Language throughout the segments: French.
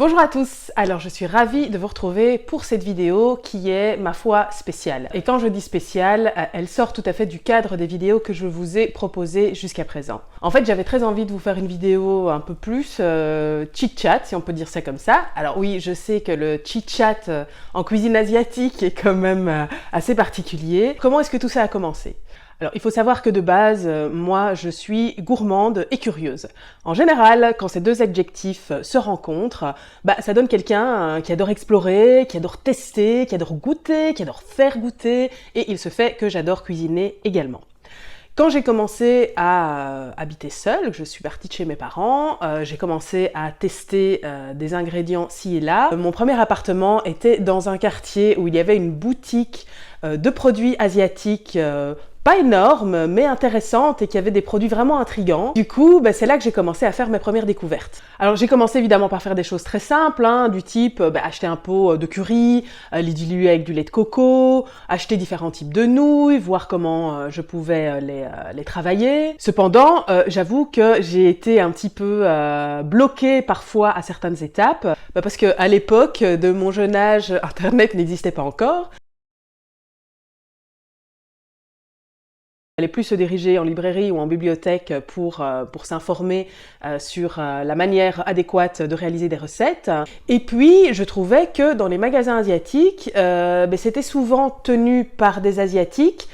Bonjour à tous, alors je suis ravie de vous retrouver pour cette vidéo qui est, ma foi, spéciale. Et quand je dis spéciale, elle sort tout à fait du cadre des vidéos que je vous ai proposées jusqu'à présent. En fait, j'avais très envie de vous faire une vidéo un peu plus chit-chat, si on peut dire ça comme ça. Alors oui, je sais que le chit-chat en cuisine asiatique est quand même assez particulier. Comment est-ce que tout ça a commencé ? Alors, il faut savoir que de base, moi, je suis gourmande et curieuse. En général, quand ces deux adjectifs se rencontrent, ça donne quelqu'un qui adore explorer, qui adore tester, qui adore goûter, qui adore faire goûter, et il se fait que j'adore cuisiner également. Quand j'ai commencé à habiter seule, que je suis partie de chez mes parents, j'ai commencé à tester des ingrédients ci et là. Mon premier appartement était dans un quartier où il y avait une boutique de produits asiatiques pas énorme, mais intéressante et qui avait des produits vraiment intrigants. Du coup, c'est là que j'ai commencé à faire mes premières découvertes. Alors j'ai commencé évidemment par faire des choses très simples, du type acheter un pot de curry, les diluer avec du lait de coco, acheter différents types de nouilles, voir comment je pouvais les travailler. Cependant, j'avoue que j'ai été un petit peu bloquée parfois à certaines étapes, parce que à l'époque de mon jeune âge, Internet n'existait pas encore. Elle est plus se diriger en librairie ou en bibliothèque pour s'informer sur la manière adéquate de réaliser des recettes. Et puis, je trouvais que dans les magasins asiatiques, c'était souvent tenu par des Asiatiques.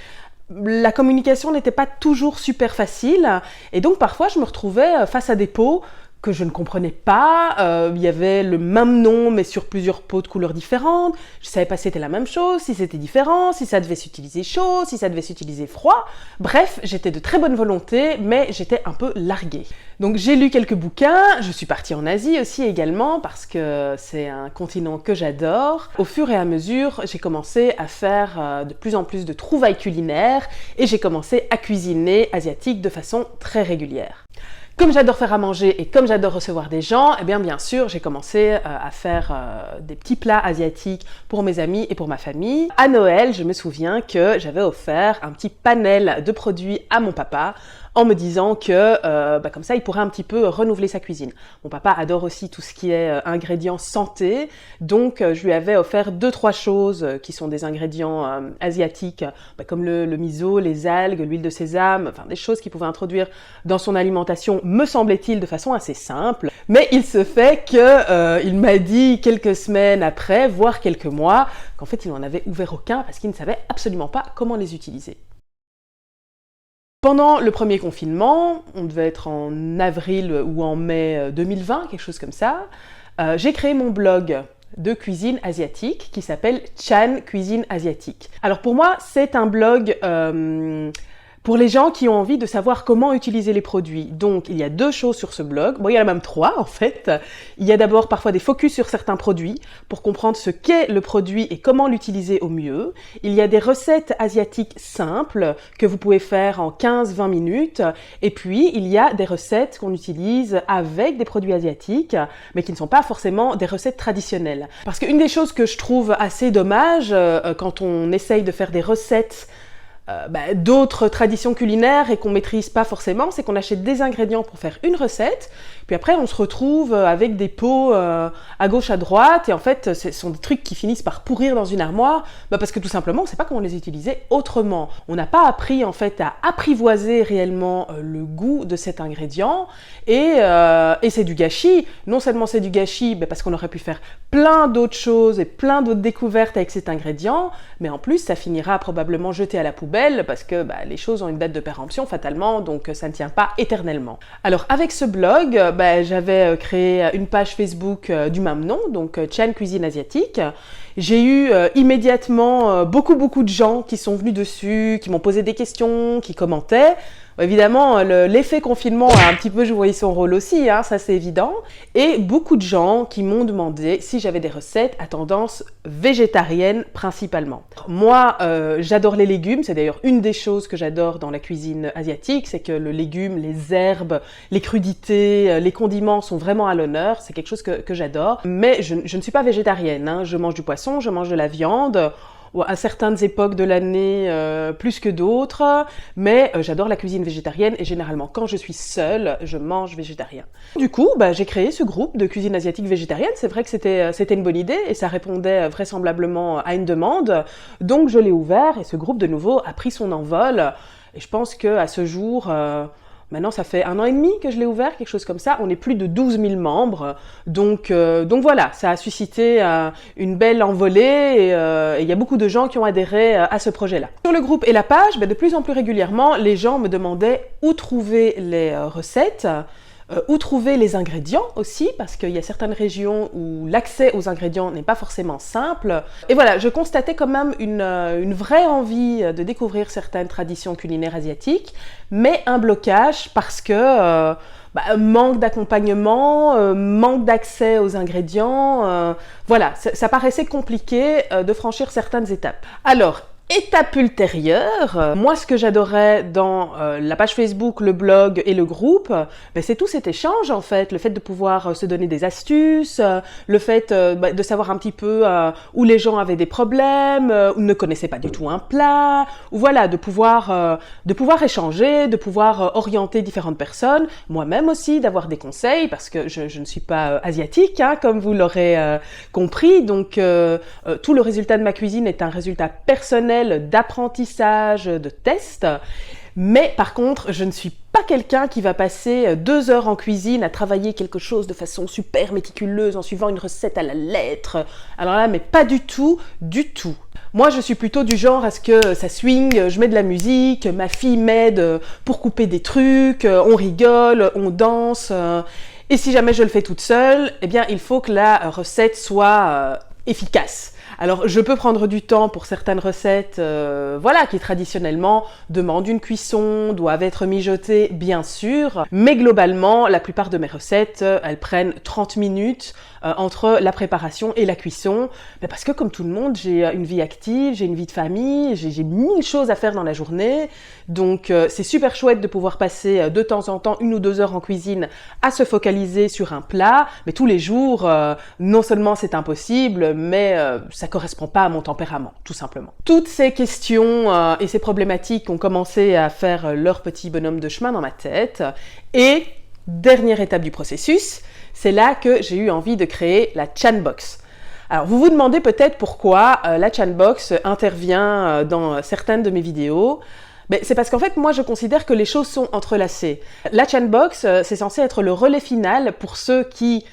La communication n'était pas toujours super facile. Et donc, parfois, je me retrouvais face à des pots que je ne comprenais pas. Il y avait le même nom mais sur plusieurs pots de couleurs différentes. Je savais pas si c'était la même chose, si c'était différent, si ça devait s'utiliser chaud, si ça devait s'utiliser froid. Bref, j'étais de très bonne volonté, mais j'étais un peu larguée. Donc j'ai lu quelques bouquins, je suis partie en Asie aussi également parce que c'est un continent que j'adore. Au fur et à mesure, j'ai commencé à faire de plus en plus de trouvailles culinaires et j'ai commencé à cuisiner asiatique de façon très régulière. Comme j'adore faire à manger et comme j'adore recevoir des gens, bien sûr, j'ai commencé à faire des petits plats asiatiques pour mes amis et pour ma famille. À Noël, je me souviens que j'avais offert un petit panel de produits à mon papa en me disant que comme ça, il pourrait un petit peu renouveler sa cuisine. Mon papa adore aussi tout ce qui est ingrédients santé, donc je lui avais offert 2-3 choses qui sont des ingrédients asiatiques, comme le miso, les algues, l'huile de sésame, enfin des choses qu'il pouvait introduire dans son alimentation, me semblait-il, de façon assez simple. Mais il se fait que il m'a dit quelques semaines après, voire quelques mois, qu'en fait il n'en avait ouvert aucun parce qu'il ne savait absolument pas comment les utiliser. Pendant le premier confinement, on devait être en avril ou en mai 2020, quelque chose comme ça, j'ai créé mon blog de cuisine asiatique qui s'appelle Chan Cuisine Asiatique. Alors pour moi, c'est un blog pour les gens qui ont envie de savoir comment utiliser les produits. Donc, il y a 2 choses sur ce blog. Bon, il y en a même 3 en fait. Il y a d'abord parfois des focus sur certains produits pour comprendre ce qu'est le produit et comment l'utiliser au mieux. Il y a des recettes asiatiques simples que vous pouvez faire en 15-20 minutes. Et puis, il y a des recettes qu'on utilise avec des produits asiatiques, mais qui ne sont pas forcément des recettes traditionnelles. Parce qu'une des choses que je trouve assez dommage quand on essaye de faire des recettes d'autres traditions culinaires et qu'on maîtrise pas forcément, c'est qu'on achète des ingrédients pour faire une recette, puis après on se retrouve avec des pots à gauche, à droite, et en fait ce sont des trucs qui finissent par pourrir dans une armoire, parce que tout simplement on sait pas comment les utiliser autrement. On n'a pas appris en fait à apprivoiser réellement le goût de cet ingrédient, et c'est du gâchis. Non seulement c'est du gâchis, parce qu'on aurait pu faire plein d'autres choses et plein d'autres découvertes avec cet ingrédient, mais en plus ça finira probablement jeté à la poubelle parce que les choses ont une date de péremption fatalement, donc ça ne tient pas éternellement. Alors avec ce blog, j'avais créé une page Facebook du même nom, donc Chan Cuisine Asiatique. J'ai eu immédiatement beaucoup de gens qui sont venus dessus, qui m'ont posé des questions, qui commentaient. Évidemment, l'effet confinement a un petit peu joué son rôle aussi, ça c'est évident. Et beaucoup de gens qui m'ont demandé si j'avais des recettes à tendance végétarienne principalement. Moi, j'adore les légumes, c'est d'ailleurs une des choses que j'adore dans la cuisine asiatique, c'est que le légume, les herbes, les crudités, les condiments sont vraiment à l'honneur, c'est quelque chose que j'adore. Mais je ne suis pas végétarienne, je mange du poisson, je mange de la viande. à certaines époques de l'année plus que d'autres, mais j'adore la cuisine végétarienne et généralement quand je suis seule, je mange végétarien. Du coup, j'ai créé ce groupe de cuisine asiatique végétarienne. C'est vrai que c'était une bonne idée et ça répondait vraisemblablement à une demande. Donc je l'ai ouvert et ce groupe de nouveau a pris son envol. Et je pense qu'à ce jour, maintenant ça fait 1 an et demi que je l'ai ouvert, quelque chose comme ça. On est plus de 12 000 membres. Donc voilà, ça a suscité une belle envolée et il y a beaucoup de gens qui ont adhéré à ce projet-là. Sur le groupe et la page, de plus en plus régulièrement, les gens me demandaient où trouver les recettes. Où trouver les ingrédients aussi, parce qu'il y a certaines régions où l'accès aux ingrédients n'est pas forcément simple. Et voilà, je constatais quand même une vraie envie de découvrir certaines traditions culinaires asiatiques, mais un blocage parce que manque d'accompagnement, manque d'accès aux ingrédients. Voilà, ça paraissait compliqué de franchir certaines étapes. Alors, étape ultérieure, moi ce que j'adorais dans la page Facebook, le blog et le groupe, c'est tout cet échange en fait, le fait de pouvoir se donner des astuces, le fait de savoir un petit peu où les gens avaient des problèmes, ou ne connaissaient pas du tout un plat, ou voilà, de pouvoir échanger, de pouvoir orienter différentes personnes, moi-même aussi d'avoir des conseils, parce que je ne suis pas asiatique, comme vous l'aurez compris, donc tout le résultat de ma cuisine est un résultat personnel d'apprentissage, de test. Mais par contre, je ne suis pas quelqu'un qui va passer 2 heures en cuisine à travailler quelque chose de façon super méticuleuse en suivant une recette à la lettre. Alors là, mais pas du tout, du tout. Moi, je suis plutôt du genre à ce que ça swing, je mets de la musique, ma fille m'aide pour couper des trucs, on rigole, on danse. Et si jamais je le fais toute seule, eh bien, il faut que la recette soit efficace. Alors, je peux prendre du temps pour certaines recettes, qui traditionnellement demandent une cuisson, doivent être mijotées, bien sûr. Mais globalement, la plupart de mes recettes, elles prennent 30 minutes entre la préparation et la cuisson. Parce que comme tout le monde, j'ai une vie active, j'ai une vie de famille, j'ai 1000 choses à faire dans la journée. Donc, c'est super chouette de pouvoir passer de temps en temps 1 ou 2 heures en cuisine à se focaliser sur un plat. Mais tous les jours, non seulement c'est impossible, mais ça correspond pas à mon tempérament, tout simplement. Toutes ces questions et ces problématiques ont commencé à faire leur petit bonhomme de chemin dans ma tête. Et dernière étape du processus, c'est là que j'ai eu envie de créer la Chanbox. Alors, vous vous demandez peut-être pourquoi la Chanbox intervient dans certaines de mes vidéos. C'est parce qu'en fait, moi, je considère que les choses sont entrelacées. La Chanbox, c'est censé être le relais final pour ceux qui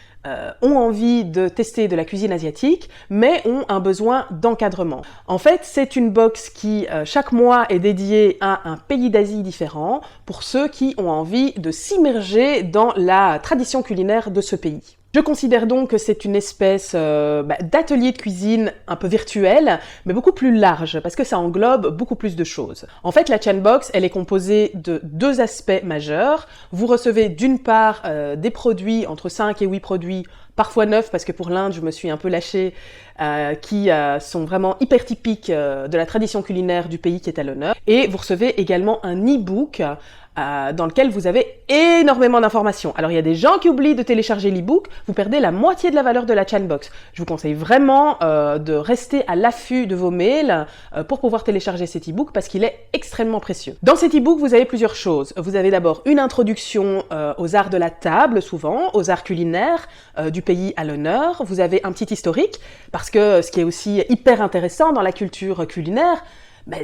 ont envie de tester de la cuisine asiatique, mais ont un besoin d'encadrement. En fait, c'est une box qui, chaque mois, est dédiée à un pays d'Asie différent pour ceux qui ont envie de s'immerger dans la tradition culinaire de ce pays. Je considère donc que c'est une espèce d'atelier de cuisine un peu virtuel, mais beaucoup plus large, parce que ça englobe beaucoup plus de choses. En fait, la Chanbox, elle est composée de 2 aspects majeurs. Vous recevez d'une part des produits, entre 5 et 8 produits, parfois 9, parce que pour l'Inde, je me suis un peu lâchée, qui sont vraiment hyper typiques de la tradition culinaire du pays qui est à l'honneur. Et vous recevez également un e-book dans lequel vous avez énormément d'informations. Alors il y a des gens qui oublient de télécharger l'e-book, vous perdez la moitié de la valeur de la Chanbox. Je vous conseille vraiment de rester à l'affût de vos mails pour pouvoir télécharger cet e-book parce qu'il est extrêmement précieux. Dans cet e-book, vous avez plusieurs choses. Vous avez d'abord une introduction aux arts de la table, souvent, aux arts culinaires du pays à l'honneur. Vous avez un petit historique, parce que ce qui est aussi hyper intéressant dans la culture culinaire,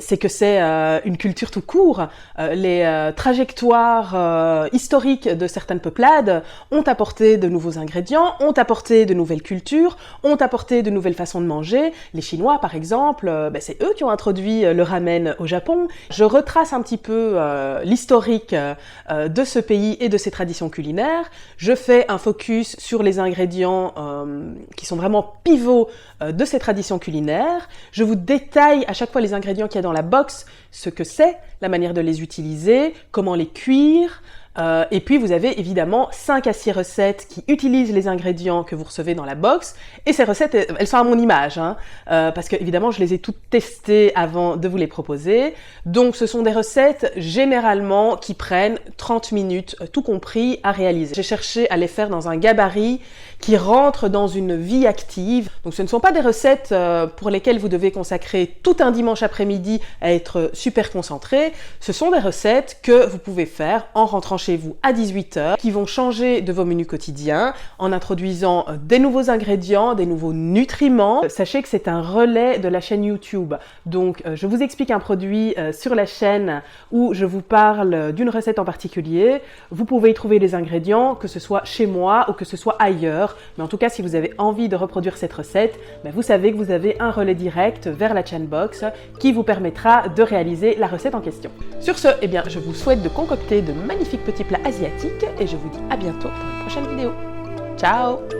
c'est que c'est une culture tout court. Les trajectoires historiques de certaines peuplades ont apporté de nouveaux ingrédients, ont apporté de nouvelles cultures, ont apporté de nouvelles façons de manger. Les Chinois, par exemple, c'est eux qui ont introduit le ramen au Japon. Je retrace un petit peu l'historique de ce pays et de ses traditions culinaires. Je fais un focus sur les ingrédients qui sont vraiment pivots de ces traditions culinaires. Je vous détaille à chaque fois les ingrédients qu'il y a dans la box, ce que c'est, la manière de les utiliser, comment les cuire, Et puis vous avez évidemment 5 à 6 recettes qui utilisent les ingrédients que vous recevez dans la box. Et ces recettes, elles sont à mon image, hein, parce que évidemment je les ai toutes testées avant de vous les proposer. Donc ce sont des recettes généralement qui prennent 30 minutes, tout compris, à réaliser. J'ai cherché à les faire dans un gabarit qui rentre dans une vie active. Donc ce ne sont pas des recettes pour lesquelles vous devez consacrer tout un dimanche après-midi à être super concentré. Ce sont des recettes que vous pouvez faire en rentrant chez vous à 18h, qui vont changer de vos menus quotidiens en introduisant des nouveaux ingrédients, des nouveaux nutriments. Sachez que c'est un relais de la chaîne YouTube. Donc je vous explique un produit sur la chaîne où je vous parle d'une recette en particulier. Vous pouvez y trouver les ingrédients, que ce soit chez moi ou que ce soit ailleurs. Mais en tout cas, si vous avez envie de reproduire cette recette, vous savez que vous avez un relais direct vers la Chanbox qui vous permettra de réaliser la recette en question. Sur ce, je vous souhaite de concocter de magnifiques petits plats asiatiques et je vous dis à bientôt pour une prochaine vidéo. Ciao!